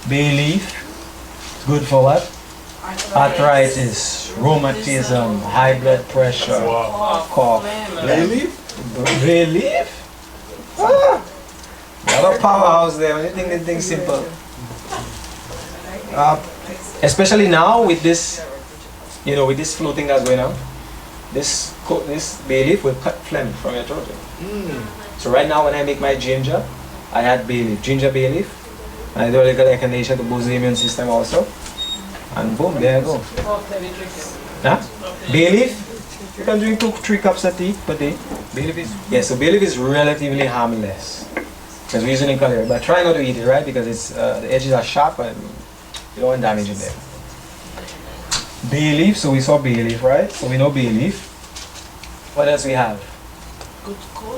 Bay leaf, good for what? Arthritis, rheumatism, high blood pressure, cough. Bay leaf? Bay leaf? Ah, another powerhouse there. When you think the thing simple. Especially now with this, you know, with this floating that's going on, this bay leaf will cut phlegm from your throat. So right now when I make my ginger, I add bay leaf, ginger bay leaf. I do a little echinacea to boost the immune system also. And boom, there you go. Huh? Bay leaf, you can drink 2-3 cups of tea per day. Bay leaf is, yeah, so bay leaf is relatively harmless. Because we're using it calorie, but try not to eat it, right? Because it's the edges are sharp and you don't want damage in there. Bay leaf, so we saw bay leaf, right? So we know bay leaf. What else we have?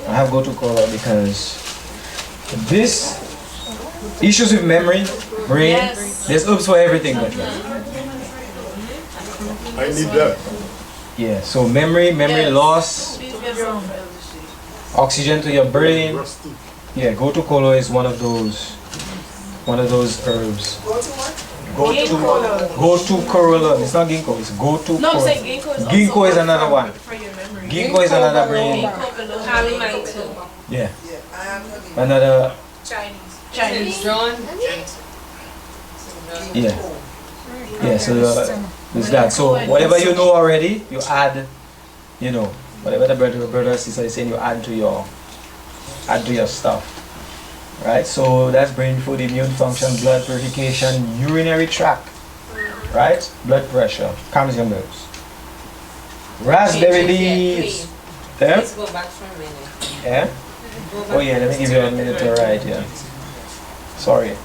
I have go to cola because this issues with memory, brain, there's herbs for everything. But I need that. yeah, so memory loss, oxygen to your brain. Yeah, go to cola is one of those herbs. Go to Corolla. It's not ginkgo, it's go to No, I'm Corolla. saying ginkgo is Ginkgo is another one. for your memory. Ginkgo is another brain. Calamine too. Yeah. Another. Chinese. John. Yeah. Yeah, so there's that. So whatever you know already, you add, you know, whatever the brother or sister is saying, you add to your stuff. Right? So that's brain food, immune function, blood purification, urinary tract. Right? Blood pressure, calms your nerves. Raspberry leaves. Yeah? Let's go back for a minute. Yeah? Oh yeah, let me give you a minute to write here. Sorry.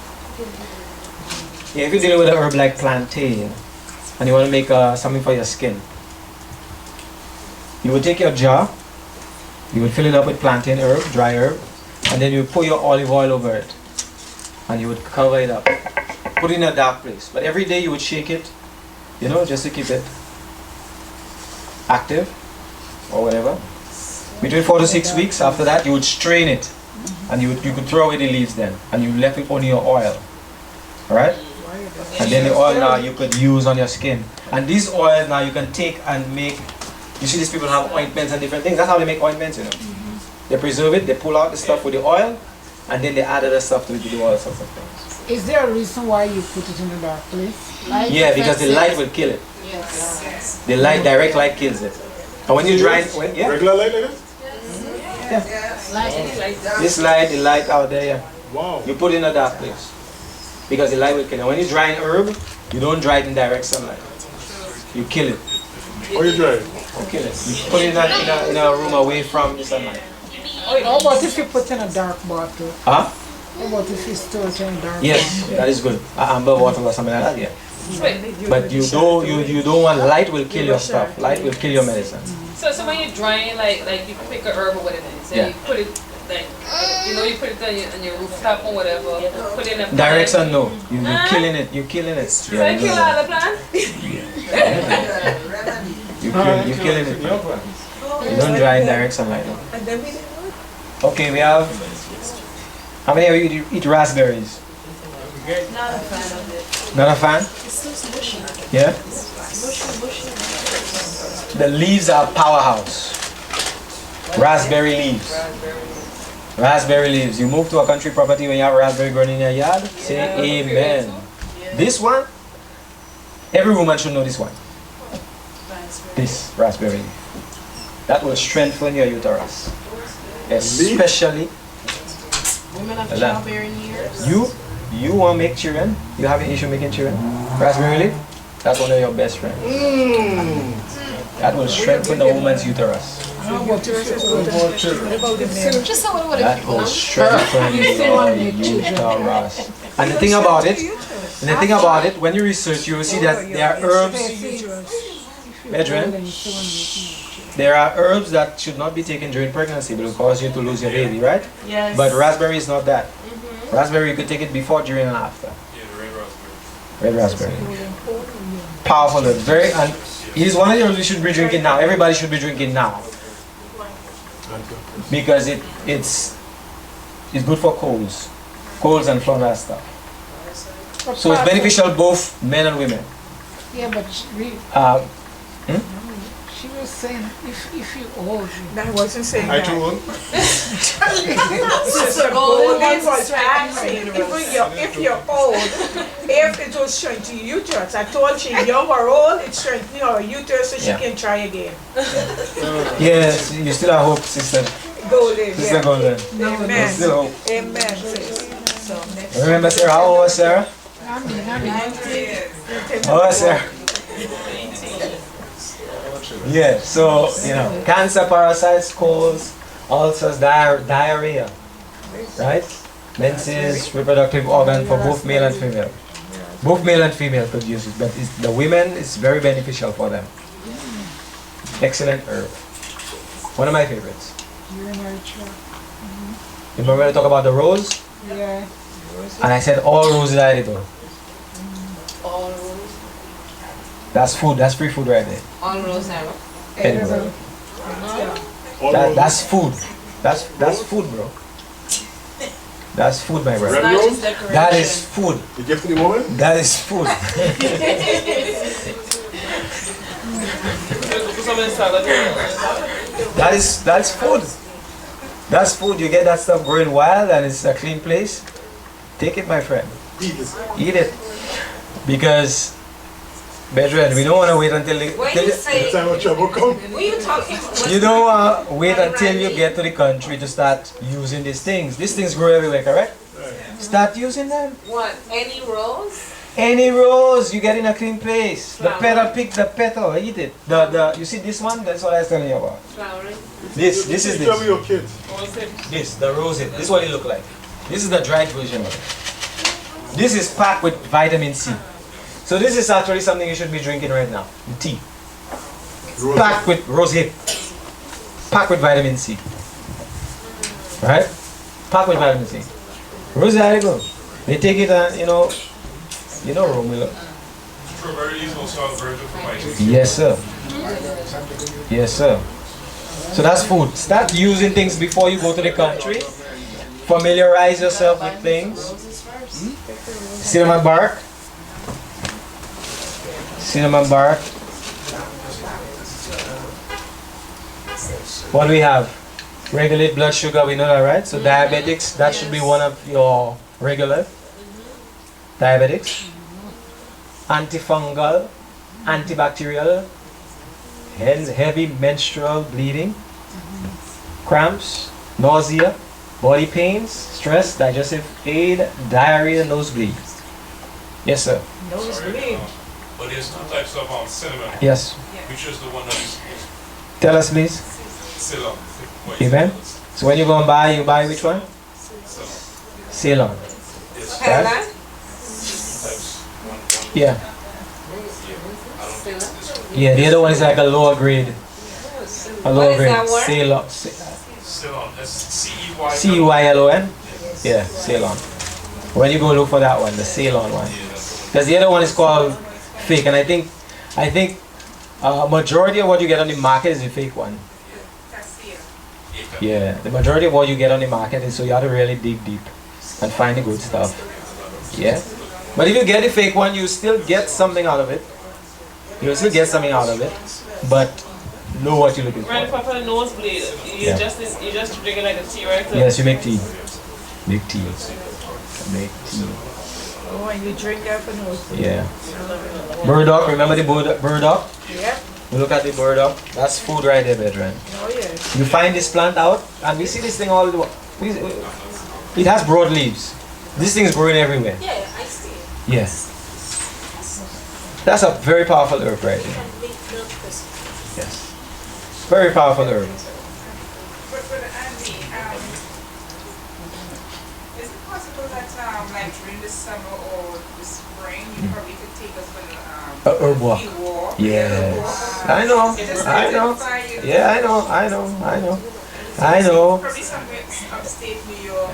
Yeah, if you're dealing with an herb like plantain and you want to make something for your skin, you would take your jar, you would fill it up with plantain herb, dry herb, and then you pour your olive oil over it and you would cover it up. Put it in a dark place. But every day you would shake it, you know, just to keep it active or whatever. Between 4 to 6 weeks after that, you would strain it and you could throw away the leaves then and you left with only your oil. Alright? And then the oil now you could use on your skin. And these oils now you can take and make, you see these people have ointments and different things. That's how they make ointments, you know. They preserve it, they pull out the stuff with the oil, and then they add other stuff to it to do all sorts of things. Is there a reason why you put it in a dark place? Yeah, because the light will kill it. Yes. The light, direct light kills it. And when you dry it, yeah. Regular light like this? This light, the light out there, yeah. Wow. You put it in a dark place. Because the light will kill it. When you dry an herb, you don't dry it in direct sunlight. You kill it. Or you dry it? You kill it. You put it in a room away from the sunlight. How about if you put in a dark bottle? Huh? How about if you store it in a dark Yes, that is good. Amber water or something like that, yeah. But you don't want light will kill your stuff. Light will kill your medicine. So when you're drying, like you pick a herb or whatever, so Yeah. you put it like, you know, you put it on your rooftop or whatever, put it in a plant. Direction, no. You're killing it. You're killing it. So you kill all the plant? You're killing it. You don't dry in direct sunlight. No. Okay, we have. How many of you eat raspberries? Not a fan of it. Not a fan? It's too mushy. Yeah? Mushy. The leaves are powerhouse. Raspberry leaves. Raspberry leaves. You move to a country property when you have raspberry growing in your yard, say amen. This one, every woman should know this one. This raspberry leaf. That will strengthen your uterus. Especially Women have childbearing years. you want to make children, you have an issue making children. Raspberry leaf, that's one of your best friends. That will strengthen the woman's uterus. How about if you put Just so what That will strengthen your uterus. And the thing about it, when you research, you will see that there are herbs. Brethren, there are herbs that should not be taken during pregnancy, but will cause you to lose your baby, right? Yes. But raspberry is not that. Raspberry, you could take it before, during, and after. Yeah, the red raspberry. Red raspberry. Powerful, very, and it is one of the herbs you should be drinking now. Everybody should be drinking now. Because it's good for colds and flu and that stuff. But So it's part of- beneficial both men and women. Yeah, but she was saying if you old. I wasn't saying I that. too old. Sister Golden was asking if you're old, if it will strengthen your uterus. I told she young or old, it strengthens her uterus so she Yeah. can try again. Yes, you still have hope, sister. Golden, Sister yeah. Golden. Amen. Still hope. Amen. sis. So next Remember, Sarah, how old was Sarah? I mean, How old was Sarah? Yeah, so, you know, cancer, parasites, colds, ulcers, diarrhea, right? Menses, reproductive organ for both male and female. Both male and female could use it, but the women, it's very beneficial for them. Excellent herb. One of my favorites. urinary tract. Remember when I talk about the rose? Yeah. And I said all roses are edible. All rules. That's food, that's free food right there. All rules are. Edible. All That's food. That's food, bro. That's food, my brother. Red rose? That is food. You give to the woman? That is food. Put some in salad. That's food. That's food. You get that stuff growing wild and it's a clean place. Take it, my friend. Eat this. Eat it. Because, brethren, we don't want to wait until When you The say, time of trouble come. when you talking, you don't want to wait until you get to the country to start using these things. These things grow everywhere, correct? Start using them. what? Any rose? Any rose you get in a clean place. The Flower. petal, pick the petal, eat it. You see this one? That's what I was telling you about. Flowering? This is Tell me this. your kids. This, the rose. This is what it look like. This is the dried version of it. This is packed with vitamin C. So this is actually something you should be drinking right now. The tea. Rose. Packed with rose hip. Packed with vitamin C. Right? Packed with vitamin C. Rose edible. They take it and Romeo. Very easy salt version for my Yes, sir. Yes, sir. So that's food. Start using things before you go to the country. Familiarize yourself with things. Cinnamon bark. Cinnamon bark. What do we have? Regulate blood sugar, we know that, right? So diabetics, that should be one of your regular. Diabetics. Antifungal, antibacterial, heavy menstrual bleeding, cramps, nausea, body pains, stress, digestive aid, diarrhea, nosebleed. Yes, sir. Nosebleed. But there's two types of cinnamon. Yes. Which is the one that's Tell us, please. Ceylon. Amen. So when you go and buy, you buy which one? Ceylon. Yes. Right? Helen? Types. One. Yeah. I don't think it's this one. Yeah, the other one is like a lower grade. A lower What is grade. that word? Ceylon. Ceylon. That's C-E-Y. C-E-Y-L-O-N? Yeah, Ceylon. When you go look for that one, the Ceylon one. Because the other one is called fake, and I think majority of what you get on the market is the fake one. Yeah, the majority of what you get on the market is, so you have to really dig deep and find the good stuff. Yeah. But if you get the fake one, you still get something out of it. You still get something out of it, but know what you're looking for. Grandpa for the nosebleed. You Yeah. just drink it like a tea, right? Yes, you make tea. Make tea. Make tea. Oh, and you drink that for nosebleed. Yeah. Burdock, remember the burdock? Yep. You look at the burdock. That's food right there, brethren. Oh, yes. You find this plant out, and we see this thing all the way. It has broad leaves. This thing is growing everywhere. Yeah, I see it. Yes. That's a very powerful herb right there. Yes. Very powerful herb. But Andy, is it possible that like during the summer or the spring you probably could take us for A herb walk. field walk? Yes. I know. Just I know. identify you. Yeah, I know. Probably somewhere upstate New York.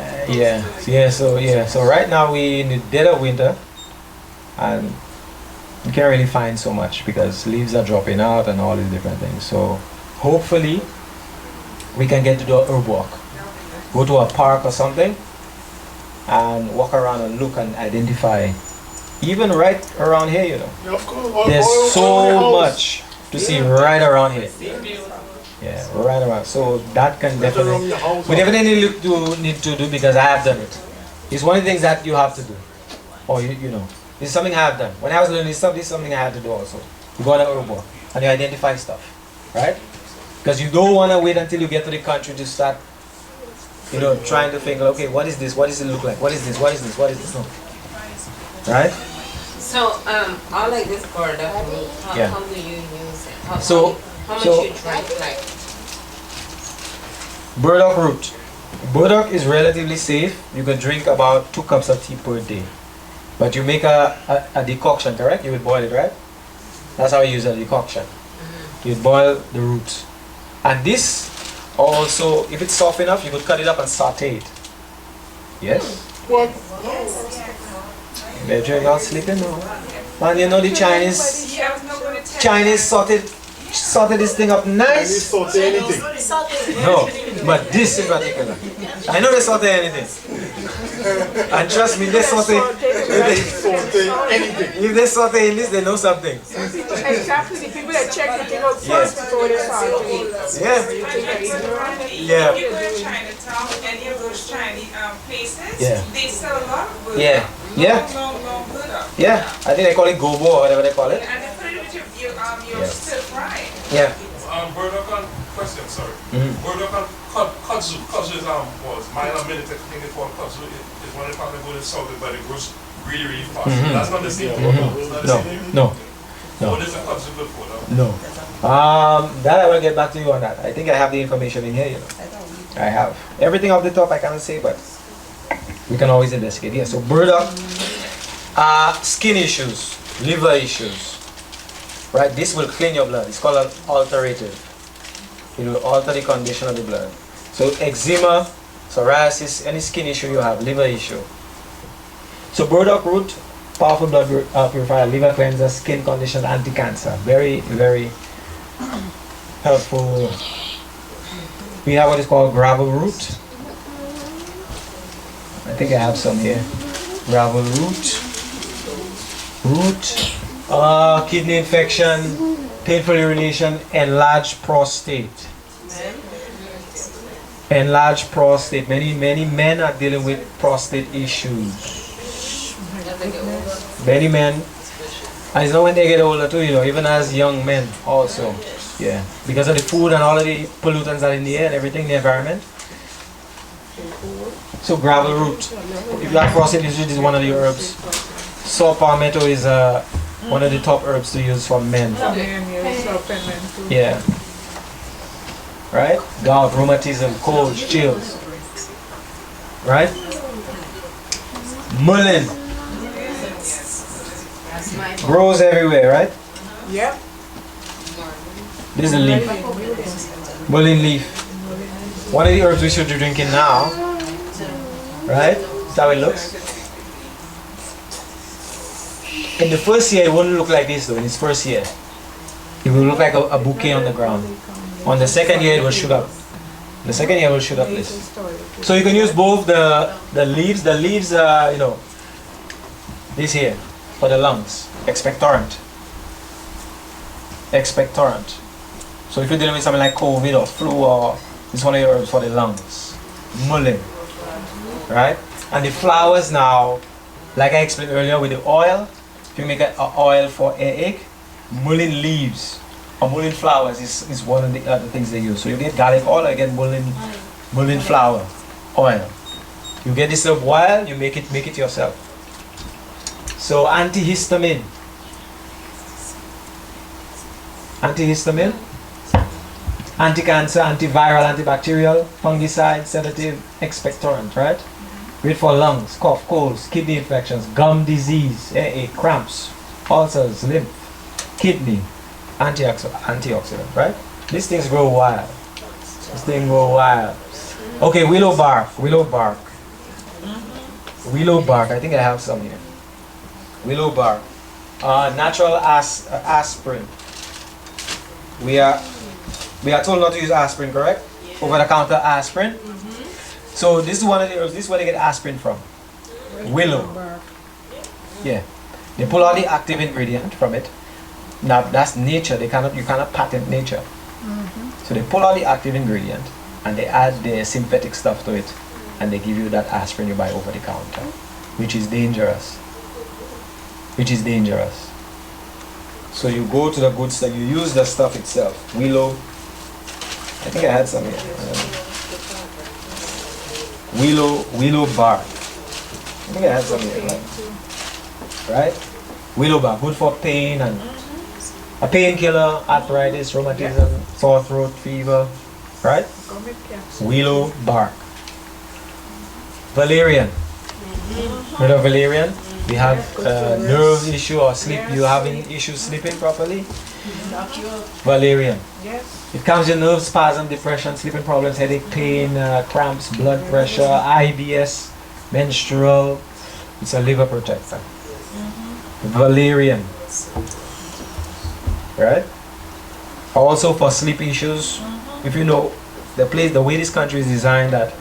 So right now we in the dead of winter, and you can't really find so much because leaves are dropping out and all these different things. So hopefully we can get to do a herb walk. Go to a park or something and walk around and look and identify Even right around here, you know. Yeah, of course. All There's around so the house. much to see right around here. Yeah, right around. So that can Right around definitely. your house. We definitely need to do because I have done it. It's one of the things that you have to do. Or you know, this is something I have done. When I was learning this stuff, this is something I had to do also. You go on an herbal and you identify stuff, right? Because you don't want to wait until you get to the country to start, you know, trying to think, okay, what is this? What does it look like? What is this? What is this? What is this? No. Right? So, I like this burdock root. Yeah. How do you use it? How much so- you drink, like? Burdock root. Burdock is relatively safe. You can drink about 2 cups of tea per day. But you make a decoction, correct? You would boil it, right? That's how you use a decoction. You boil the roots. And this also, if it's soft enough, you could cut it up and saute it. Yes? What? They're not sleeping now. Man, you know the Chinese Yeah, I was not gonna tell Chinese sorted this thing up I need nice. saute anything. No, but this in particular. I know they saute anything. And trust me, they saute. Saute anything. If they saute in this, they know something. Exactly, the people that check the thing out first before they start doing it. Yeah. Yeah. If you go to Chinatown, any of those Chinese places, Yeah. they sell a lot of burdock. Yeah. Yeah. Long burdock. Yeah. I think they call it gobo or whatever they call it. And they put it with your Yeah. stir fry. Yeah. Burdock and question, sorry. Mhm. Burdock and kudzu. Kudzu is was mine a minute. I think it's called kudzu. It's one of the parts that is salted, but it grows really, really fast. Mhm. That's not the same. Mhm. It's not the No. same. No. No. What is a kudzu good for? Though? No. That I will get back to you on that. I think I have the information in here, you know. I have. Everything off the top I cannot say, but we can always investigate. Yeah, so burdock, skin issues, liver issues. Right? This will clean your blood. It's called an alterative. It will alter the condition of the blood. So eczema, psoriasis, any skin issue you have, liver issue. So burdock root, powerful blood purifier, liver cleanser, skin condition, anti-cancer. Very, very helpful. We have what is called gravel root. I think I have some here. Gravel root. Kidney infection, painful urination, enlarged prostate. Enlarged prostate. Many men are dealing with prostate issues. Many men, and it's not when they get older too, you know, even as young men also. Yeah, because of the food and all of the pollutants that are in the air and everything, the environment. So gravel root. If you have prostate issues, this is one of the herbs. Saw palmetto is one of the top herbs to use for men. Yeah. Right? Gout, rheumatism, colds, chills. Right? Mullein. Grows everywhere, right? Yep. This is a leaf. Mullein leaf. One of the herbs we should be drinking now. Right? That's how it looks. In the first year, it wouldn't look like this though. In its first year, it will look like a bouquet on the ground. On the second year, it will shoot up. The second year will shoot up this. So you can use both the leaves. The leaves are, you know, this here for the lungs. Expectorant. Expectorant. So if you're dealing with something like COVID or flu, or it's one of your herbs for the lungs. Mullein. Right? And the flowers now, like I explained earlier with the oil, if you make an oil for earache, mullein leaves or mullein flowers is one of the other things they use. So you get garlic oil or you get mullein flower oil. You get this stuff wild, you make it yourself. So antihistamine. Antihistamine, anti-cancer, antiviral, antibacterial, fungicide, sedative, expectorant, right? Great for lungs, cough, colds, kidney infections, gum disease, earache, cramps, ulcers, lymph, kidney, antioxidant, right? These things grow wild. This thing grow wild. Okay, willow bark. Willow bark, I think I have some here. Willow bark. Natural aspirin. We are told not to use aspirin, correct? Over-the-counter aspirin. So this is one of the herbs. This is where they get aspirin from. Willow. Yeah. They pull out the active ingredient from it. Now that's nature. You cannot patent nature. So they pull out the active ingredient and they add the synthetic stuff to it, and they give you that aspirin you buy over the counter, which is dangerous. Which is dangerous. So you go to the good stuff. You use the stuff itself. Willow. I think I had some here. Willow bark. I think I had some here. Right? Willow bark, good for pain and a painkiller, arthritis, rheumatism, sore throat, fever. Right? Willow bark. Valerian. Heard of valerian? We have nerve issue or sleep. You having issues sleeping properly? Valerian. Yes. It calms your nerves, spasm, depression, sleeping problems, headache, pain, cramps, blood pressure, IBS, menstrual. It's a liver protector. Valerian. Right? Also for sleep issues. If you know the way this country is designed, that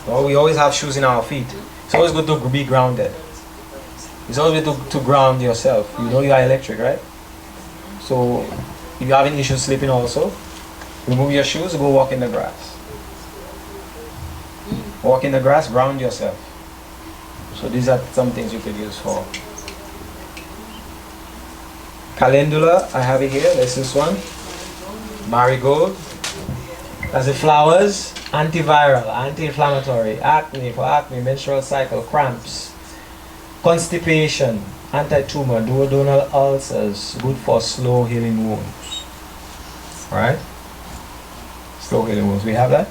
we always have shoes in our feet. It's always good to be grounded. It's always good to ground yourself. You know you are electric, right? So if you're having issues sleeping also, remove your shoes, go walk in the grass. Walk in the grass, ground yourself. So these are some things you could use for. Calendula, I have it here. This is one. Marigold. That's the flowers. Antiviral, anti-inflammatory, acne, for acne, menstrual cycle, cramps, constipation, anti-tumor, duodenal ulcers, good for slow healing wounds. Right? Slow healing wounds. We have that?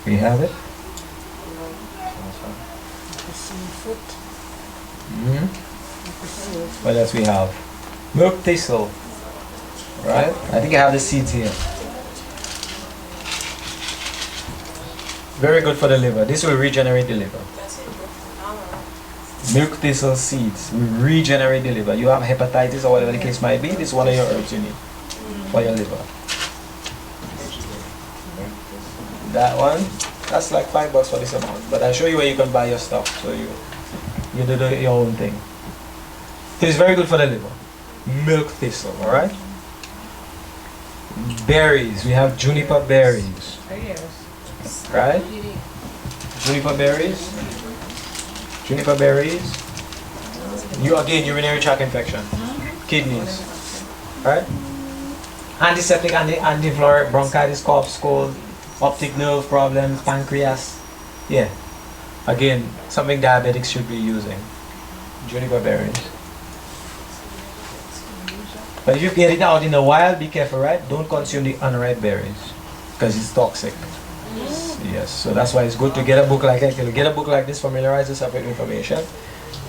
We have it? What else we have? Milk thistle. Right? I think I have the seeds here. Very good for the liver. This will regenerate the liver. Milk thistle seeds will regenerate the liver. You have hepatitis or whatever the case might be, this is one of your herbs you need for your liver. That one, that's like $5 for this amount. But I'll show you where you can buy your stuff, so you do your own thing. It's very good for the liver. Milk thistle, alright? Berries, we have juniper berries. Right? Juniper berries. Juniper berries. Urinary tract infection. Kidneys. Right? Antiseptic, anti-inflammatory, bronchitis, cough, cold, optic nerve problems, pancreas. Yeah. Again, something diabetics should be using. Juniper berries. But if you get it out in the wild, be careful, right? Don't consume the unripe berries because it's toxic. Yes, so that's why it's good to get a book like that. Get a book like this, familiarize yourself with information.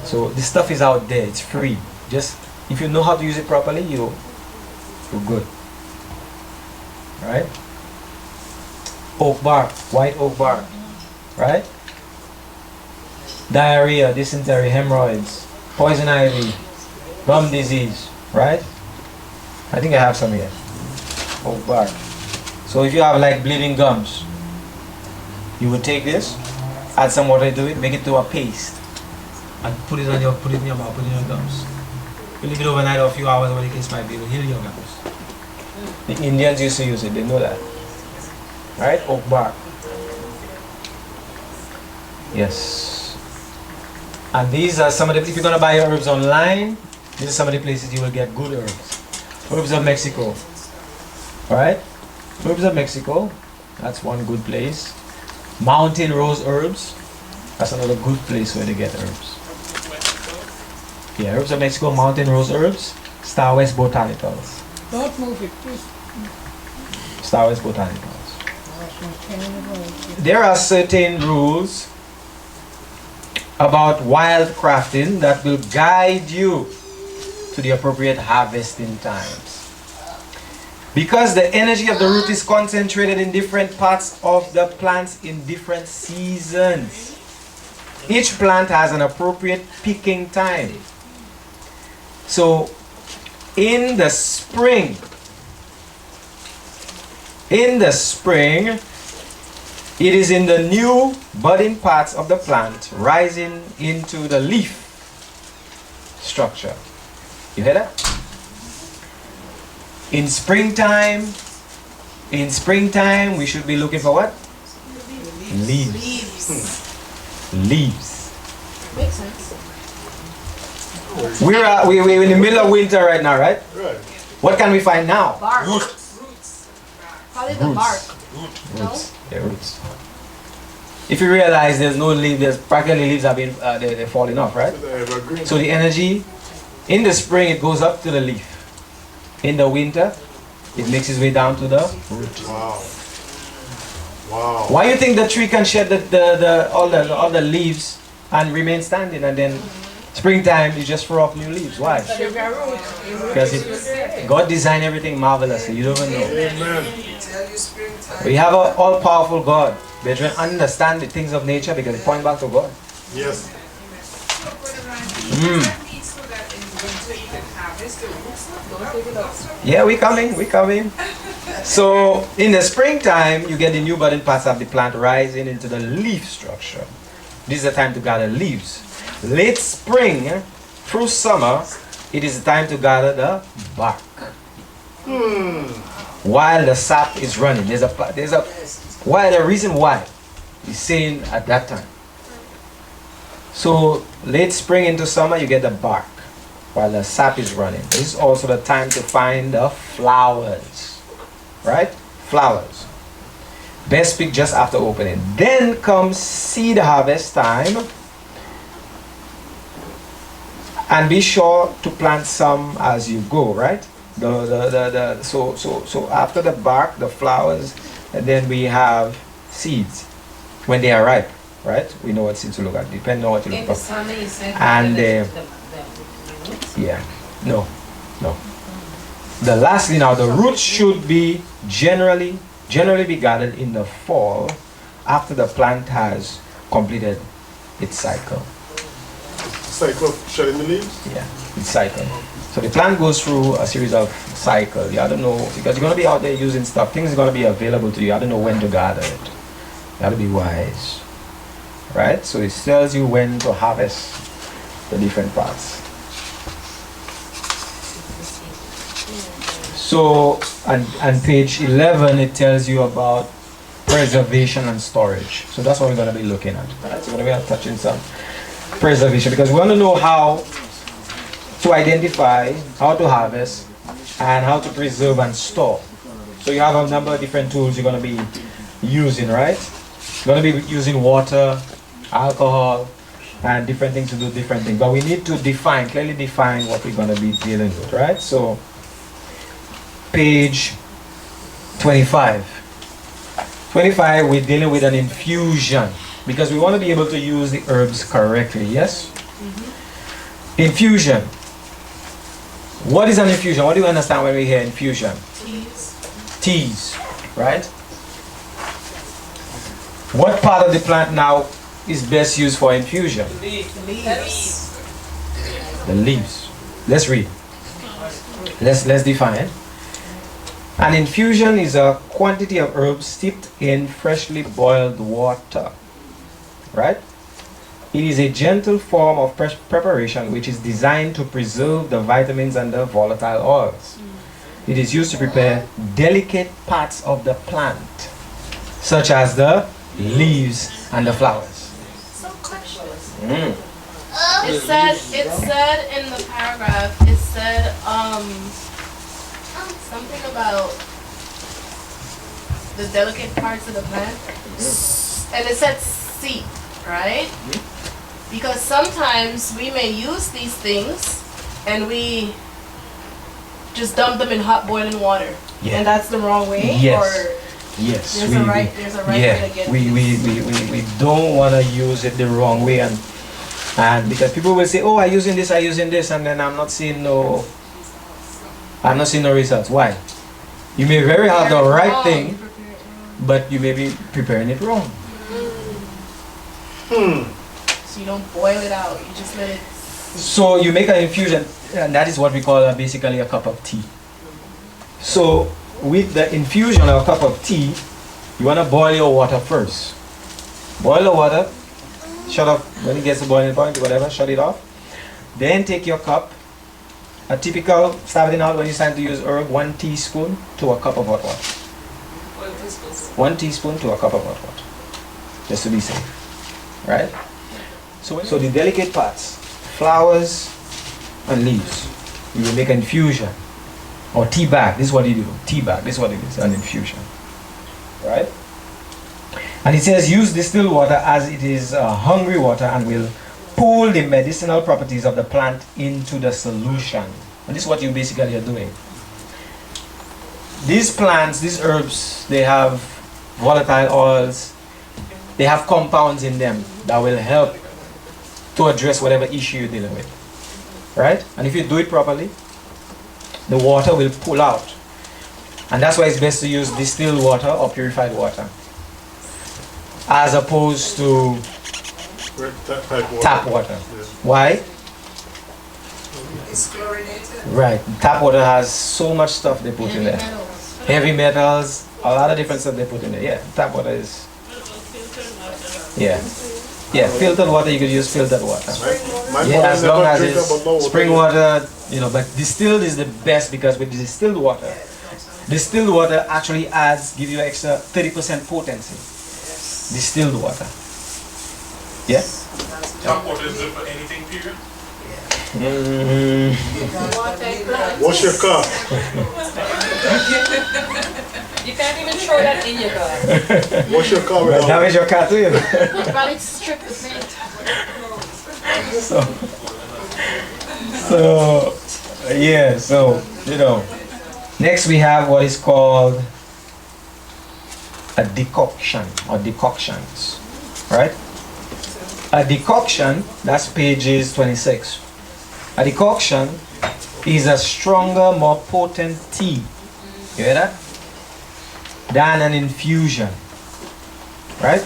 So this stuff is out there, it's free. Just if you know how to use it properly, you're good. Right? Oak bark, white oak bark. Right? Diarrhea, dysentery, hemorrhoids, poison ivy, gum disease. Right? I think I have some here. Oak bark. So if you have like bleeding gums, you would take this, add some water to it, make it to a paste, and put it in your mouth, put it in your gums. You leave it overnight or a few hours, whatever the case might be, it will heal your gums. The Indians used to use it, they know that. Right? Oak bark. Yes. And these are some of the, if you're going to buy your herbs online, these are some of the places you will get good herbs. Herbs of Mexico. Alright? Herbs of Mexico, that's one good place. Mountain Rose Herbs, that's another good place where they get herbs. Yeah, Herbs of Mexico, Mountain Rose Herbs, Star West Botanicals. Don't move it, please. Star West Botanicals. There are certain rules about wild crafting that will guide you to the appropriate harvesting times. Because the energy of the root is concentrated in different parts of the plants in different seasons. Each plant has an appropriate picking time. So, in the spring, It is in the new budding parts of the plant rising into the leaf structure. You hear that? In springtime, we should be looking for what? Leaves. Leaves. Makes sense. We're in the middle of winter right now, right? Right. What can we find now? Bark. Roots. Probably the bark. Roots. Yeah, roots. If you realize there's no leaf, there's practically leaves have been they're falling off, right? The evergreen. So the energy in the spring it goes up to the leaf. In the winter, it makes its way down to the root. Wow. Wow. Why do you think the tree can shed all the leaves and remain standing, and then springtime you just throw up new leaves? Why? Because God designed everything marvelously. You don't even know. Amen. We have an all-powerful God. We try to understand the things of nature because it points back to God. Yes. So, Brother Ryan, does that mean so that in winter you can harvest the roots? Yeah, we coming. So in the springtime, you get the new budding parts of the plant rising into the leaf structure. This is the time to gather leaves. Late spring through summer, it is the time to gather the bark. While the sap is running, the reason why he's saying at that time. So late spring into summer, you get the bark while the sap is running. This is also the time to find the flowers, right? Flowers. Best pick just after opening. Then comes seed harvest time. And be sure to plant some as you go, right? So after the bark, the flowers, and then we have seeds when they are ripe, right? We know what seeds to look at, depending on what you In look the for. summer you said And the yeah, no. The lastly now, the roots should be generally be gathered in the fall after the plant has completed its cycle. Cycle of shedding the leaves? Yeah, its cycle. So the plant goes through a series of cycles. You have to know, because you're going to be out there using stuff. Things are going to be available to you. You have to know when to gather it. You have to be wise. Right? So it tells you when to harvest the different parts. So, on page 11, it tells you about preservation and storage. So that's what we're going to be looking at. Right? So we're going to be touching some preservation, because we want to know how to identify, how to harvest, and how to preserve and store. So you have a number of different tools you're going to be using, right? You're going to be using water, alcohol, and different things to do different things. But we need to clearly define what we're going to be dealing with, right? So, page 25. 25, we're dealing with an infusion, because we want to be able to use the herbs correctly, yes? Infusion. What is an infusion? What do you understand when we hear infusion? Teas, right? What part of the plant now is best used for infusion? The leaves. Let's read. Let's define. An infusion is a quantity of herbs steeped in freshly boiled water, right? It is a gentle form of preparation which is designed to preserve the vitamins and the volatile oils. It is used to prepare delicate parts of the plant, such as the leaves and the flowers. So questions. It said in the paragraph, it said something about the delicate parts of the plant. And it said seed, right? Because sometimes we may use these things and we just dump them in hot boiling water. Yeah. And that's the wrong way? Yes. Or Yes. there's a right way to get we don't want to use it the wrong way, and because people will say, oh, I'm using this, and then I'm not seeing no results. Why? You may very have the right thing, but you may be preparing it wrong. So you don't boil it out, you just let it. So you make an infusion, and that is what we call basically a cup of tea. So with the infusion of a cup of tea, You want to boil your water first. Boil the water, shut off, when it gets to boiling point, whatever, shut it off. Then take your cup, a typical starting out when you start to use herb, 1 teaspoon to a cup of hot water. 1 teaspoon to a cup of hot water, just to be safe, right? So the delicate parts, flowers and leaves, you will make an infusion or tea bag. This is what you do. Tea bag. This is what it is, an infusion, right? And it says use distilled water as it is hungry water and will pull the medicinal properties of the plant into the solution. And this is what you basically are doing. These plants, these herbs, they have volatile oils. They have compounds in them that will help to address whatever issue you're dealing with, right? And if you do it properly, the water will pull out. And that's why it's best to use distilled water or purified water, as opposed to tap water. Yeah. Why? It's chlorinated. Right. Tap water has so much stuff they put in there. Heavy metals, a lot of different stuff they put in there. Yeah, tap water is. Yeah. Yeah, filtered water, you could use filtered water. My Yeah, as mother long never as drink it's about no spring water, you know, but distilled is the best because with distilled water actually gives you extra 30% potency. Distilled water. Yeah? Tap water is good for anything, period. What's your car? You can't even throw that in your car. What's your car Well, without? damage your car too. Probably strip the paint. So, you know. Next we have what is called a decoction or decoctions, right? A decoction, that's pages 26. A decoction is a stronger, more potent tea. You hear that? Than an infusion, right?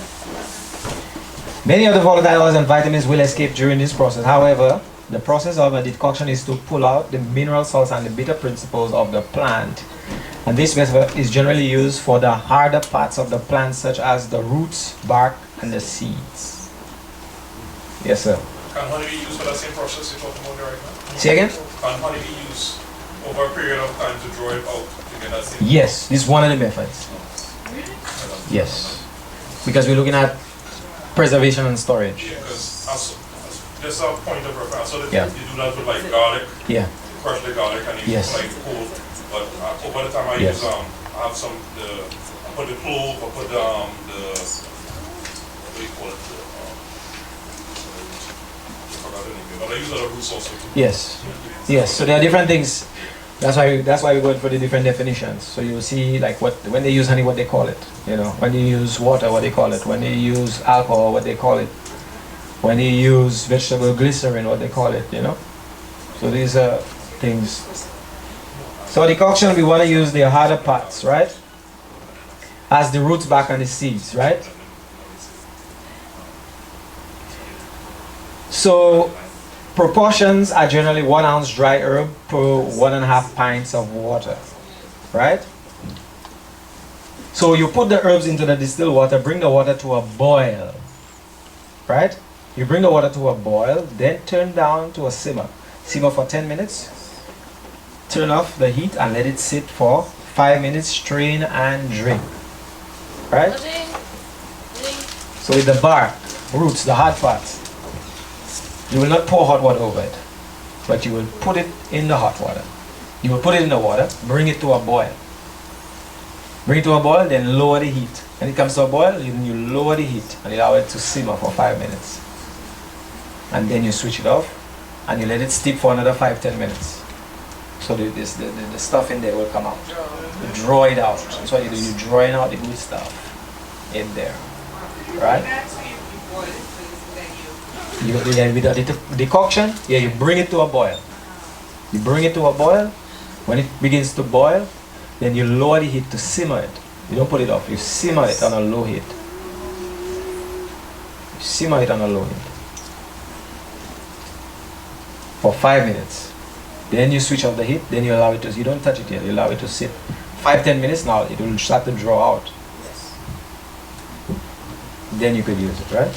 Many of the volatile oils and vitamins will escape during this process. However, the process of a decoction is to pull out the mineral salts and the bitter principles of the plant. And this method is generally used for the harder parts of the plant, such as the roots, bark, and the seeds. Yes, sir. Can honey be used for that same process you're talking about right now? Say again? Can honey be used over a period of time to draw it out to get that same? Yes, this is one of the methods. Yes. Because we're looking at preservation and storage. Yeah, because just a point of reference. So that Yeah. you do that with like garlic. Yeah. You crush the garlic and you Yes. put like cold. But over the time I Yes. use I have some I put the clove, I put the what do you call it? I forgot the name, but I use other roots also too. Yes. Yes. So there are different things. That's why we're going for the different definitions. So you'll see like when they use honey, what they call it. You know, when you use water, what they call it. When they use alcohol, what they call it. When you use vegetable glycerin, what they call it. You know. So these are things. So decoction, we want to use the harder parts, right? As the roots, bark, and the seeds, right? So proportions are generally 1 ounce dry herb per 1.5 pints of water, right? So you put the herbs into the distilled water, bring the water to a boil, right? You bring the water to a boil, then turn down to a simmer. Simmer for 10 minutes. Turn off the heat and let it sit for 5 minutes, strain and drink, right? So with the bark, roots, the hard parts, you will not pour hot water over it, but you will put it in the hot water. You will put it in the water, bring it to a boil. Bring it to a boil, then lower the heat. When it comes to a boil, you lower the heat and allow it to simmer for 5 minutes. And then you switch it off and you let it steep for another 5-10 minutes. So the stuff in there will come out. You draw it out. That's what you do. You're drawing out the good stuff in there, right? With the decoction, yeah, you bring it to a boil. You bring it to a boil. When it begins to boil, then you lower the heat to simmer it. You don't put it off. You simmer it on a low heat. You simmer it on a low heat for 5 minutes. Then you switch off the heat. Then you allow it to. You don't touch it yet. You allow it to sit. 5-10 minutes now. It will start to draw out. then you could use it, right?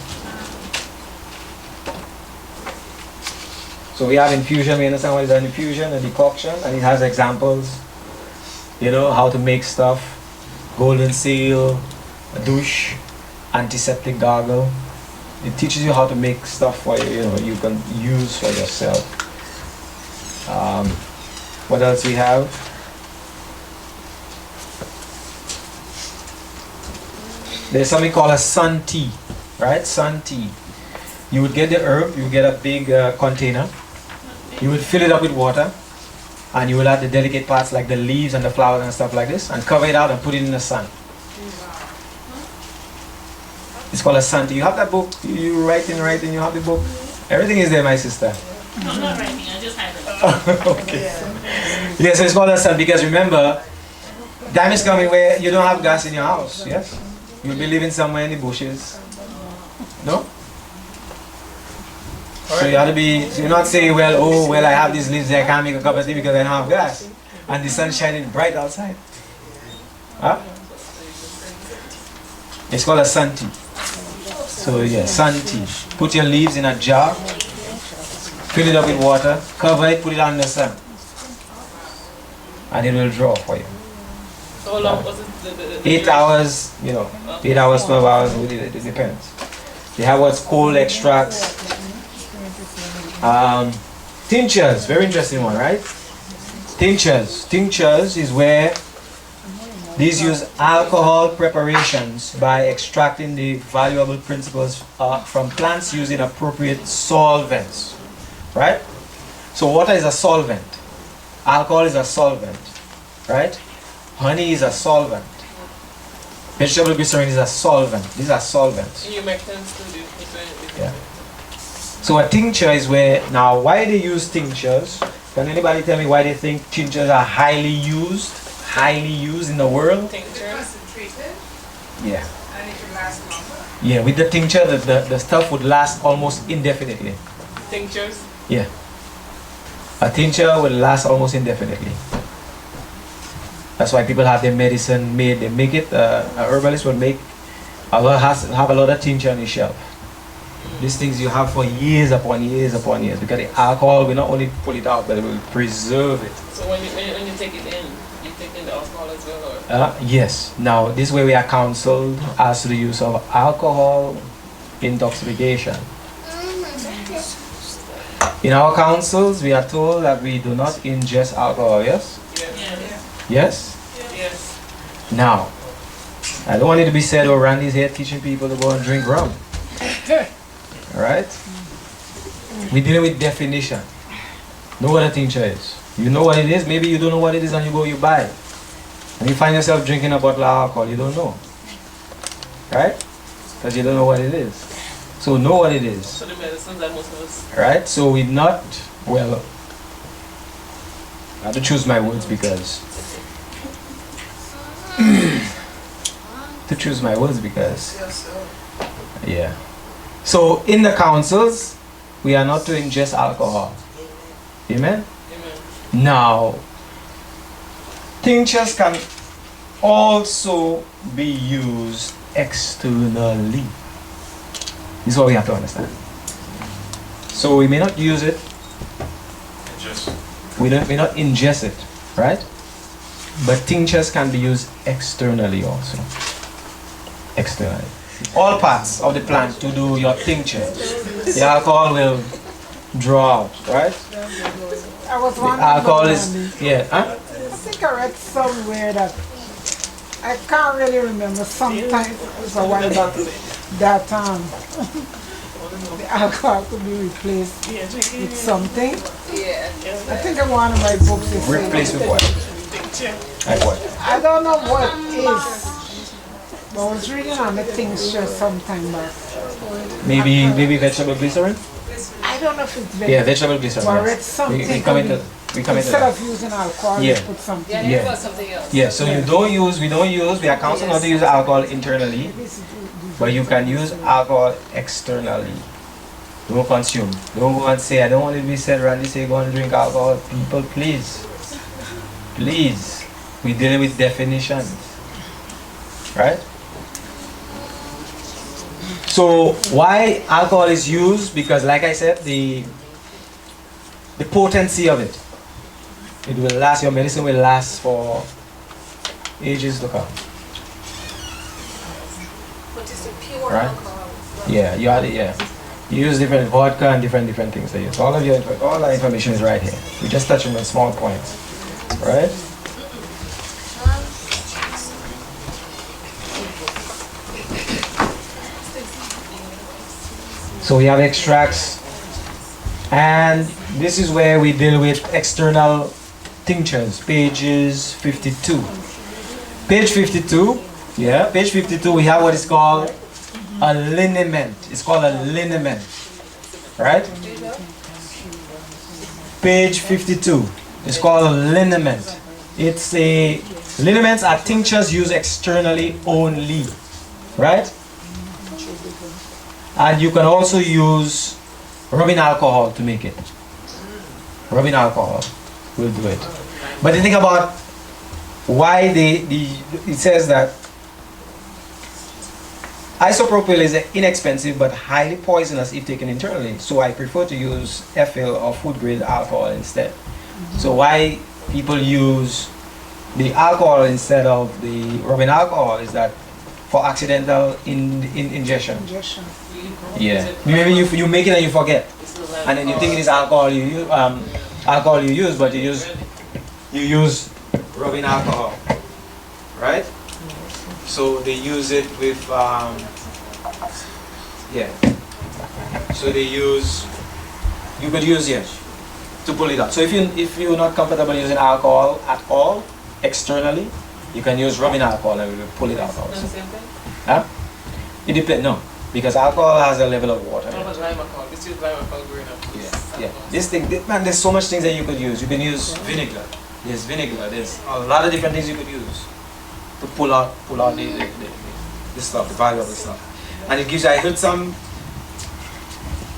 So we have infusion, we understand what is an infusion, a decoction, and it has examples, you know, how to make stuff, golden seal, a douche, antiseptic gargle. It teaches you how to make stuff for you, you know, you can use for yourself. What else we have? There's something called a sun tea, right? Sun tea. You would get the herb, you would get a big container, you would fill it up with water, and you will add the delicate parts like the leaves and the flowers and stuff like this, and cover it out and put it in the sun. It's called a sun tea. You have that book, you writing, you have the book. Everything is there, my sister. No, I'm not writing, I just have it. Okay. Yes, it's called a sun because remember, time is coming where you don't have gas in your house, yes? You'll be living somewhere in the bushes. No? So you have to be, so you're not saying, well, oh, well, I have these leaves there, I can't make a cup of tea because I don't have gas. And the sun's shining bright outside. Huh? It's called a sun tea. So yeah, sun tea. Put your leaves in a jar, fill it up with water, cover it, put it out in the sun. And it will draw for you. So how long was it? 8 hours, you know, 8 hours, 12 hours, it depends. They have what's called extracts. Tinctures, very interesting one, right? Tinctures. Tinctures is where these use alcohol preparations by extracting the valuable principles from plants using appropriate solvents, right? So water is a solvent. Alcohol is a solvent, right? Honey is a solvent. Vegetable glycerin is a solvent. These are solvents. You make sense to do. Yeah. So a tincture is where, now why they use tinctures? Can anybody tell me why they think tinctures are highly used in the world? Tinctures? Yeah. And it will last longer. Yeah, with the tincture, the stuff would last almost indefinitely. Tinctures? Yeah. A tincture will last almost indefinitely. That's why people have their medicine made. They make it, a herbalist will make, have a lot of tincture on the shelf. These things you have for years upon years upon years, because the alcohol will not only pull it out, but it will preserve it. So when you take it in, you take in the alcohol as well? Or? Yes. Now, this way we are counseled as to the use of alcohol intoxication. In our councils, we are told that we do not ingest alcohol, yes? Yes? Yes. Now, I don't want it to be said, oh, Randy's here teaching people to go and drink rum. Alright? We're dealing with definition. Know what a tincture is. You know what it is, maybe you don't know what it is and you go, you buy it. And you find yourself drinking a bottle of alcohol, you don't know. Right? Because you don't know what it is. So know what it is. So the medicines that most of us... Right? So we're not, well, I have to choose my words because yeah. So in the councils, we are not to ingest alcohol. Amen? Amen. Now, tinctures can also be used externally. This is what we have to understand. So we may not use it, we may not ingest it, right? But tinctures can be used externally also. Externally. All parts of the plant to do your tincture. The alcohol will draw out, right? I was The wondering alcohol about is, Randy. yeah. Huh? I think I read somewhere that I can't really remember. Sometime it was a while back that the alcohol could be replaced with something. Yeah. I think in one of my books it said- Replace with what? Like what? I don't know what it is. But I was reading on the tincture sometime back. Maybe vegetable glycerin? I don't know if it's Yeah, vegetable glycerin. But I read yes. something. We come into Instead that. of using alcohol, Yeah. you put something. Yeah, Yeah. you got something else. Yeah, so we are counseled not to use alcohol internally, but you can use alcohol externally. Don't consume. Don't go and say, I don't want it to be said, Randy say go and drink alcohol. People, please. Please. We're dealing with definitions. Right? So why alcohol is used? Because like I said, the potency of it. It will last, your medicine will last for ages to come. But it's a pure Right? alcohol. Yeah, you add it, yeah. You use different vodka and different things they use. All that information is right here. We just touch on small points. Right? So we have extracts, and this is where we deal with external tinctures, pages 52. Page 52, yeah, page 52, we have what is called a liniment. It's called a liniment, right? Page 52, it's called a liniment. It's a, liniments are tinctures used externally only, right? And you can also use rubbing alcohol to make it. Rubbing alcohol will do it. But the thing about why it says that isopropyl is inexpensive but highly poisonous if taken internally. So I prefer to use ethyl or food grade alcohol instead. So why people use the alcohol instead of the rubbing alcohol is that for accidental ingestion. Yeah. Maybe you make it and you forget, and then you think it is alcohol you use, but you use rubbing alcohol, right? So they use it with yeah. So they use, you could use it to pull it out. So if you're not comfortable using alcohol at all externally, you can use rubbing alcohol and we will pull it out also. Huh? It depends. No. Because alcohol has a level of water. Yeah. This thing, man, there's so much things that you could use. You can use vinegar. There's vinegar. There's a lot of different things you could use to pull out the stuff, the value of the stuff. And it gives you, I heard some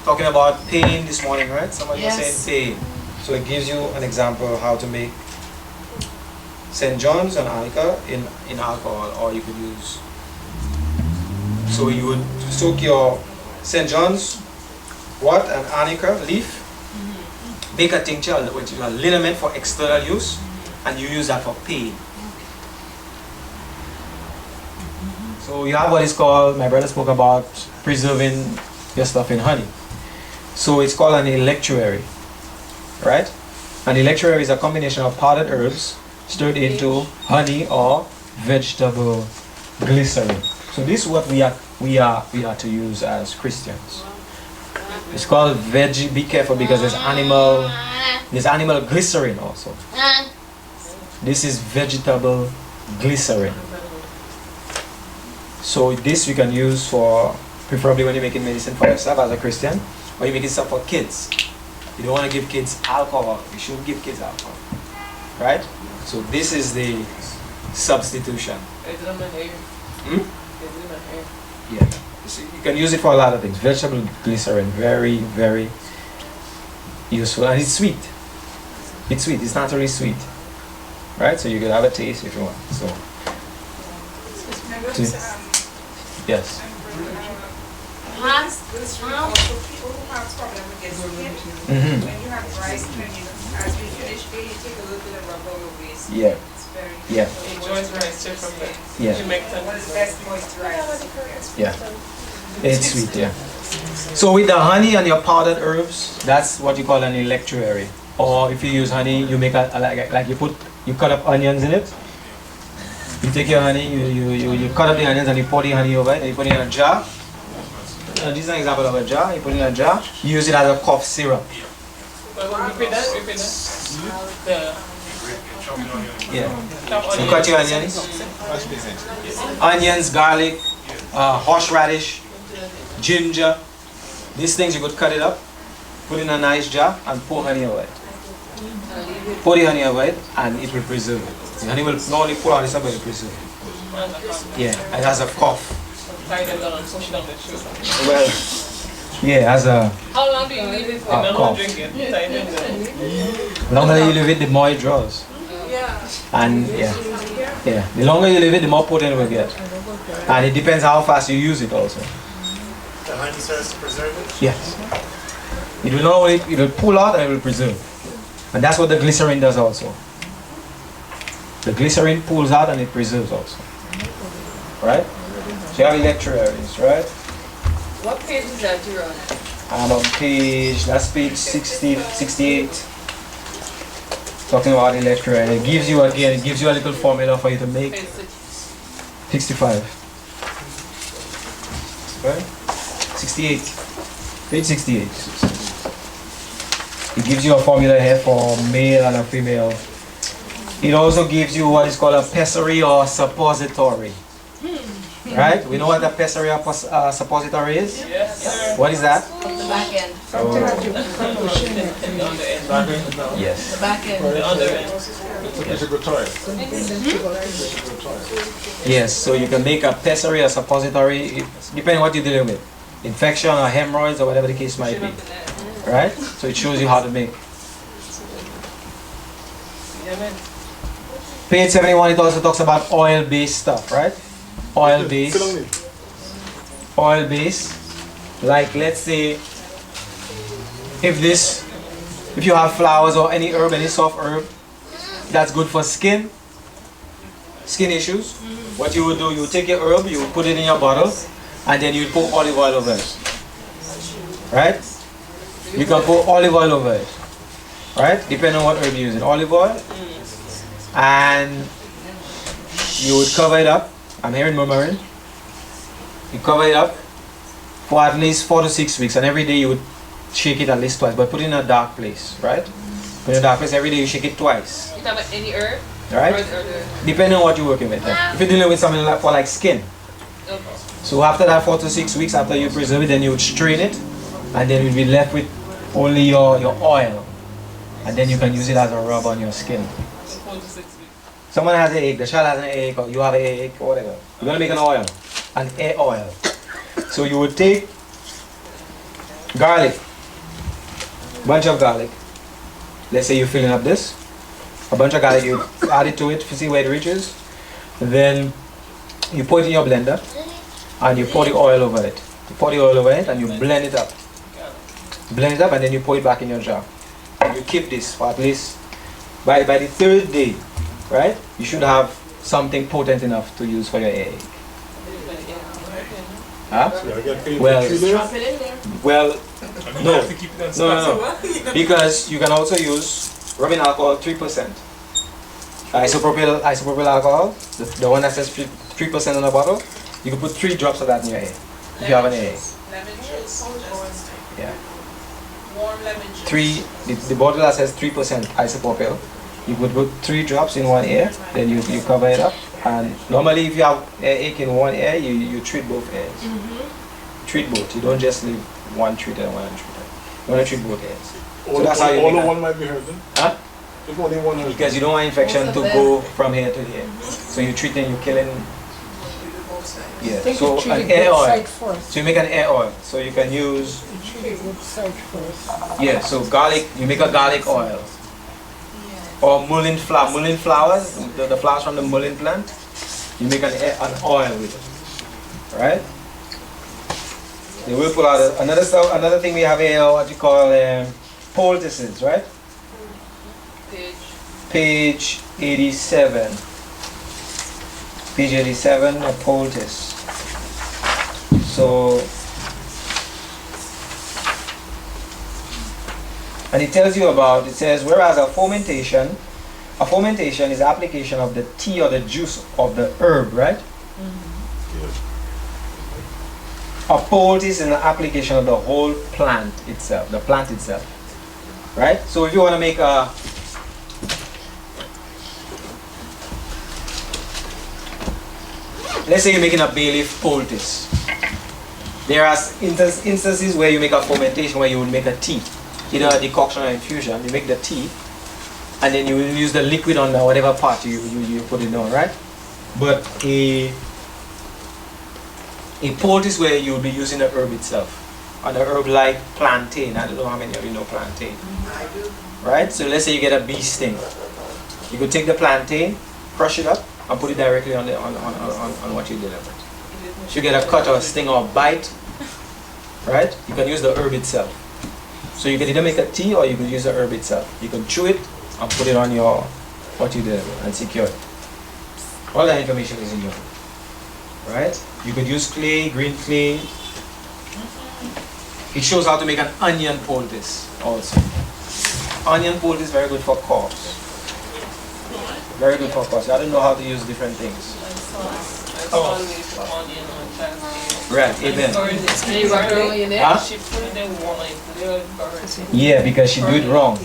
talking about pain this morning, right? Somebody was saying pain. So it gives you an example of how to make St. John's and arnica in alcohol, or you could use. So you would soak your St. John's, what, and arnica leaf, make a tincture, which is a liniment for external use, and you use that for pain. So you have what is called, my brother spoke about preserving your stuff in honey. So it's called an electuary, right? An electuary is a combination of powdered herbs stirred into honey or vegetable glycerin. So this is what we are to use as Christians. It's called veggie. Be careful because there's animal glycerin also. This is vegetable glycerin. So this you can use for, preferably when you're making medicine for yourself as a Christian, or you're making stuff for kids. You don't want to give kids alcohol. You shouldn't give kids alcohol, right? So this is the substitution. Yeah, you can use it for a lot of things. Vegetable glycerin, very, very useful, and it's sweet. It's sweet. It's naturally sweet, right? So you can have a taste if you want. So, yes. People who have problem with their skin, when you have dry skin, as we finish bathing, you take a little bit of rub on your waist. Yeah. Yeah. Yeah. What is best moisturizer? Yeah. It's sweet, yeah. So with the honey and your powdered herbs, that's what you call an electuary. Or if you use honey, you make like you cut up onions in it. You take your honey, you cut up the onions and you pour the honey over it, and you put it in a jar. This is an example of a jar. You put it in a jar. You use it as a cough syrup. Yeah. You cut your onions, garlic, horseradish, ginger. These things you could cut it up, put in a nice jar, and pour honey over it. Pour the honey over it, and it will preserve it. The honey will not only pour out the stuff, but it will preserve it. Yeah, it has a cough. Well, yeah, as a how long do you leave it for? cough. The longer you leave it, the more it draws. Yeah. And yeah, the longer you leave it, the more potent it will get. And it depends how fast you use it also. honey starts to preserve it? Yes. It will not only, it will pull out and it will preserve. And that's what the glycerin does also. The glycerin pulls out and it preserves also. Right? So you have electrolytes, right? What page is that you're on? I'm on that's page 68. Talking about electrolyte. It gives you, again, it gives you a little formula for you to make. Page 65. Right? 68. Page 68. It gives you a formula here for male and a female. It also gives you what is called a pessary or suppository. Right? We know what a pessary or suppository is? Yes. What is that? The back end. Yes. The back end. Yes, so you can make a pessary or suppository, depending on what you're dealing with. Infection or hemorrhoids or whatever the case might be. Right? So it shows you how to make. Page 71, it also talks about oil-based stuff, right? Oil-based. Oil-based. Like, let's say, if you have flowers or any herb, any soft herb, that's good for skin issues. What you would do, you would take your herb, you would put it in your bottle, and then you would put olive oil over it. Right? You can put olive oil over it. Right? Depending on what herb you're using. Olive oil. And you would cover it up. I'm hearing murmuring. You cover it up for at least 4 to 6 weeks, and every day you would shake it at least twice, but put it in a dark place, right? Put it in a dark place, every day you shake it twice. You have any herb? Right? Depending on what you're working with. If you're dealing with something like for like skin. Okay. So after that 4 to 6 weeks, after you preserve it, then you would strain it, and then you'll be left with only your oil. And then you can use it as a rub on your skin. 4 to 6 weeks. Someone has an ache, the child has an ache, or you have an ache, or whatever. You're going to make an oil, an hair oil. So you would take garlic, bunch of garlic. Let's say you're filling up this. A bunch of garlic, you add it to it to see where it reaches. Then you put it in your blender and you pour the oil over it. You pour the oil over it and you blend it up. Blend it up and then you pour it back in your jar. And you keep this for at least, by the 3rd day, right? You should have something potent enough to use for your egg. Huh? Well, no. Because you can also use rubbing alcohol 3%. Isopropyl alcohol, the one that says 3% on the bottle, you can put 3 drops of that in your egg. If you have an egg. Lemon juice. Yeah. Warm lemon juice. The bottle that says 3% isopropyl, you would put 3 drops in one ear, then you cover it up. And normally if you have ache in one ear, you treat both ears. Treat both. You don't just leave one treated and one untreated. You want to treat both ears. So that's how you all make of that. one might be hurt then? Huh? If only one hurt. Because you don't want infection to go from here to here. So you're treating, you're killing. Yeah. So an air oil. So you make an air oil. So you can use. Yeah. So garlic. You make a garlic oil. Or mullein flower. Mullein flowers. The flowers from the mullein plant. You make an oil with it. Right. They will pull out another thing we have here. What you call poultices, right? Page 87. Page 87, a poultice. So, and it tells you about, it says, whereas a fermentation is application of the tea or the juice of the herb, right? A poultice is an application of the whole plant itself, the plant itself, right? So if you want to make a, let's say you're making a bay leaf poultice. There are instances where you make a fermentation where you would make a tea, either a decoction or infusion. You make the tea, and then you will use the liquid on the whatever part you put it on, right? But a poultice where you'll be using the herb itself, or the herb like plantain. I don't know how many of you know plantain. I do. Right? So let's say you get a bee sting. You could take the plantain, crush it up, and put it directly on what you delivered. If you get a cut or a sting or a bite, right? You can use the herb itself. So you can either make a tea or you can use the herb itself. You can chew it and put it on your what you did and secure it. All that information is in your book, right? You could use clay, green clay. It shows how to make an onion poultice also. Onion poultice is very good for coughs. Very good for coughs. I don't know how to use different things. Right, amen. Huh? Yeah, because she do it wrong.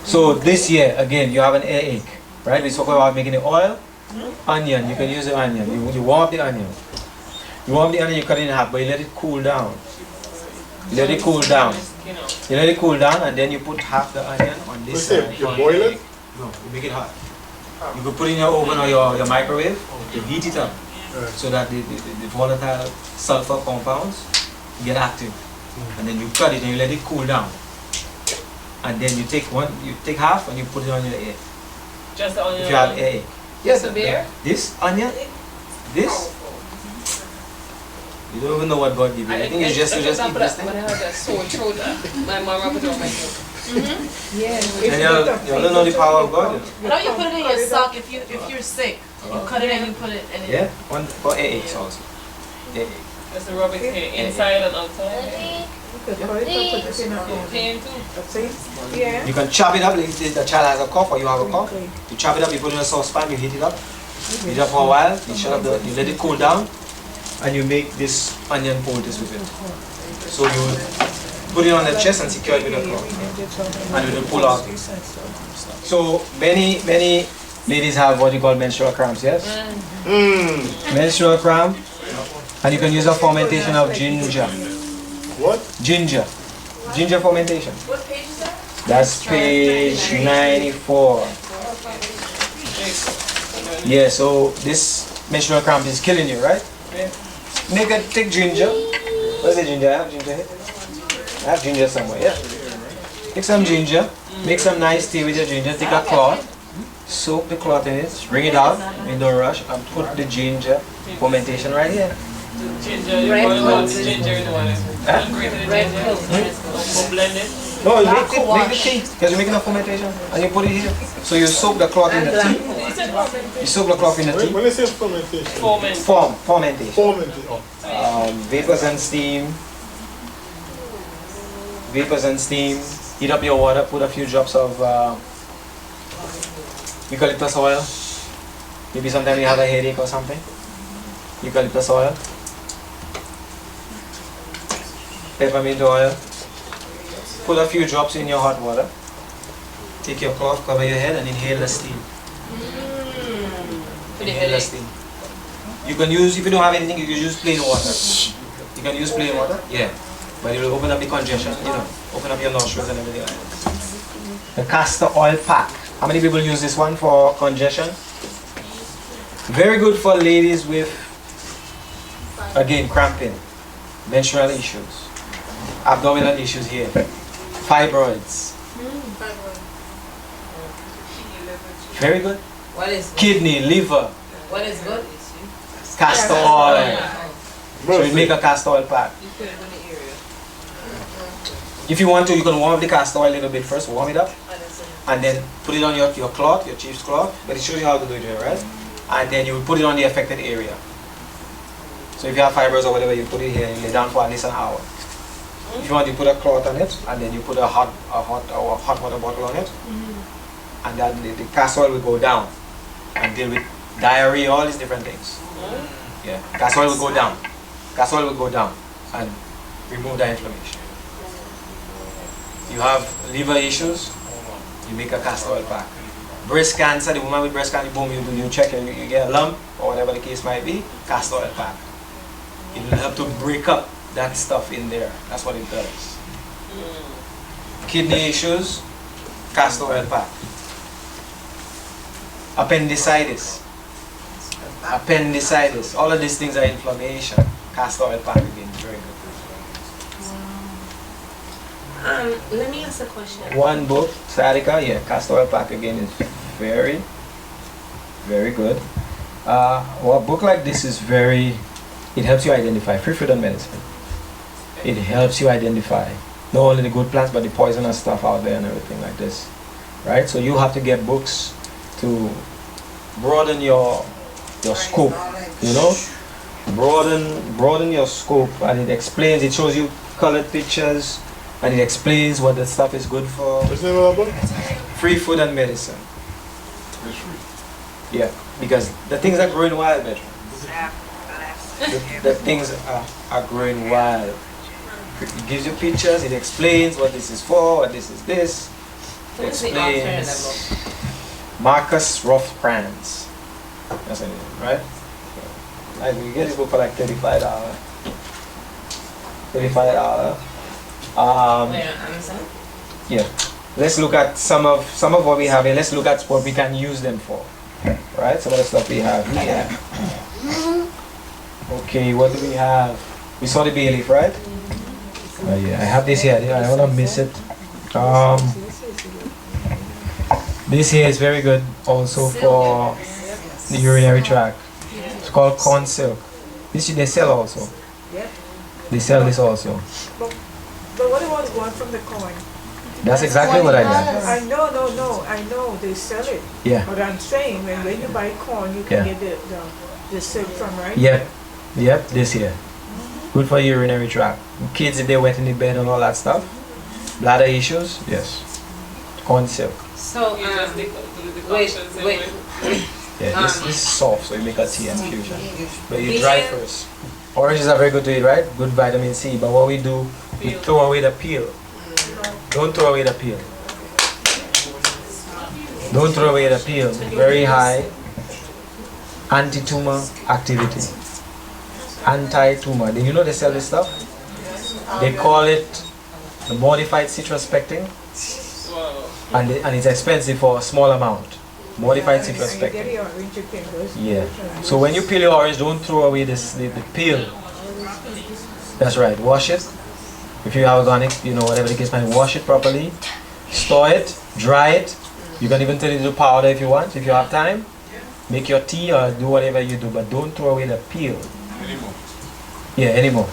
So this year, again, you have an earache, right? We spoke about making the oil. Onion, you can use the onion. You warm up the onion. You warm the onion, you cut it in half, but you let it cool down. You let it cool down. You let it cool down, and then you put half the onion on this side. You boil it? No, you make it hot. You could put it in your oven or your microwave. You heat it up so that the volatile sulfur compounds get active. And then you cut it and you let it cool down. And then you take half and you put it on your ear. Just the onion. If you have ear. Yes, the beer? This onion, this. You don't even know what God gave you. I think it's just to just eat this thing. When I had a sore throat, my mom put it on my throat. Yeah. And you don't know the power of God. You know you put it in your sock if you're sick. You cut it and you put it in it. Yeah, one for earaches also. Earache. Just to rub it here, inside and outside. Pain too. Yeah. You can chop it up if the child has a cough or you have a cough. You chop it up, you put it in a saucepan, you heat it up. Heat it up for a while, you let it cool down, and you make this onion poultice with it. So you put it on the chest and secure it with a cloth. And it will pull out. So many ladies have what you call menstrual cramps, yes? Menstrual cramp. And you can use a fermentation of ginger. What? Ginger. Ginger fermentation. What page is that? That's page 94. Yeah, so this menstrual cramp is killing you, right? Take ginger. Where's the ginger? I have ginger here. I have ginger somewhere, yeah. Take some ginger, make some nice tea with your ginger, take a cloth, soak the cloth in it, bring it out, in the rush, and put the ginger fermentation right here. Ginger, you boil the ginger in the water. Red Or blend it. No, make the tea, because you're making a fermentation, and you put it here. So you soak the cloth in the tea. You soak the cloth in the tea. When you say fermentation? Fermentation. Fermentation. Vapors and steam. Vapors and steam. Heat up your water, put a few drops of eucalyptus oil. Maybe sometimes you have a headache or something. Eucalyptus oil. Peppermint oil. Put a few drops in your hot water. Take your cloth, cover your head, and inhale the steam. Inhale the steam. You can use, if you don't have anything, you can use plain water. You can use plain water, yeah. But it will open up the congestion, open up your nostrils and everything like that. The castor oil pack. How many people use this one for congestion? Very good for ladies with, again, cramping, menstrual issues, abdominal issues here, fibroids. Very good. What is Kidney, liver, What is good? castor oil. So we make a castor oil pack. You put it in the area. If you want to, you can warm up the castor oil a little bit first, warm it up, and then put it on your cloth, your chief's cloth, but it shows you how to do it here, right? And then you will put it on the affected area. So if you have fibers or whatever, you put it here and lay down for at least an hour. If you want, you put a cloth on it, and then you put a hot water bottle on it, and then the castor oil will go down and deal with diarrhea, all these different things. Yeah, castor oil will go down. Castor oil will go down and remove the inflammation. You have liver issues, you make a castor oil pack. Breast cancer, the woman with breast cancer, boom, you check and you get a lump or whatever the case might be, castor oil pack. It will help to break up that stuff in there. That's what it does. Kidney issues, castor oil pack. Appendicitis. All of these things are inflammation. Castor oil pack again, very good. Let me ask a question. One book, Sarika, yeah, castor oil pack again is very, very good. A book like this is it helps you identify free food and medicine. It helps you identify not only the good plants but the poisonous stuff out there and everything like this, right? So you have to get books to broaden your scope, you know, broaden your scope, and it explains, it shows you colored pictures, and it explains what the stuff is good for. What's the name of the book? Free Food and Medicine. It's free. Yeah, because the things are growing wild, better. The things are growing wild. It gives you pictures, it explains what this is for, what this is this. It explains. Marcus Rothkranz. That's the name, right? Like you get this book for like $35. $35. Yeah. Let's look at some of what we have here. Let's look at what we can use them for. Right? Some of the stuff we have here. Okay, what do we have? We saw the bay leaf, right? Yeah, I have this here. I don't want to miss it. This here is very good also for the urinary tract. It's called corn silk. This they sell also. They sell this also. But what about the one from the corn? That's exactly what I did. I know they sell it. Yeah. But I'm saying when you buy corn, you can get the silk from, right? Yep, this here. Good for urinary tract. Kids, if they're wet in the bed and all that stuff. Bladder issues, yes. Corn silk. So you just do the decoctions. Yeah, this is soft, so you make a tea infusion. But you dry first. Oranges are very good to eat, right? Good vitamin C. But what we do, we throw away the peel. Don't throw away the peel. Don't throw away the peel. Very high anti-tumor activity. Anti-tumor. Did you know they sell this stuff? They call it the modified citrus pectin. And it's expensive for a small amount. Modified citrus pectin. Yeah. So when you peel your orange, don't throw away the peel. That's right. Wash it. If you have organic, you know, whatever the case may be, wash it properly. Store it. Dry it. You can even turn it into powder if you want, if you have time. Make your tea or do whatever you do, but don't throw away the peel. Anymore. Yeah, anymore.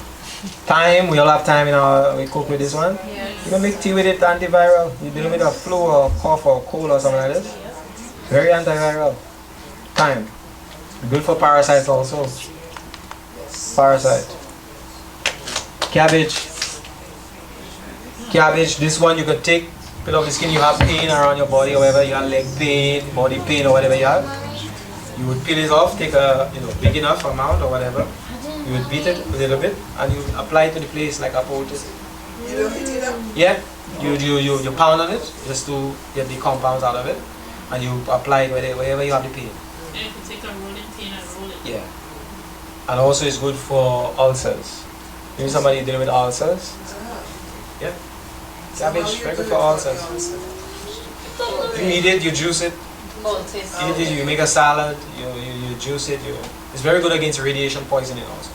Time, we all have time in our, we cook with this one. Yes. You can make tea with it, antiviral. You're dealing with a flu or cough or cold or something like this. Very antiviral. Thyme. Good for parasites also. Parasite. Cabbage. Cabbage, this one you could take, peel off the skin, you have pain around your body or whatever, you have leg pain, body pain or whatever you have. You would peel it off, take a big enough amount or whatever. You would beat it a little bit and you apply it to the place like a poultice. Yeah, you pound on it just to get the compounds out of it, and you apply it wherever you have the pain. And you can take a rolling pin and roll it. Yeah, and also it's good for ulcers. Maybe somebody dealing with ulcers. Yeah, cabbage very good for ulcers. You eat it, you juice it. You make a salad, you juice it. It's very good against radiation poisoning also.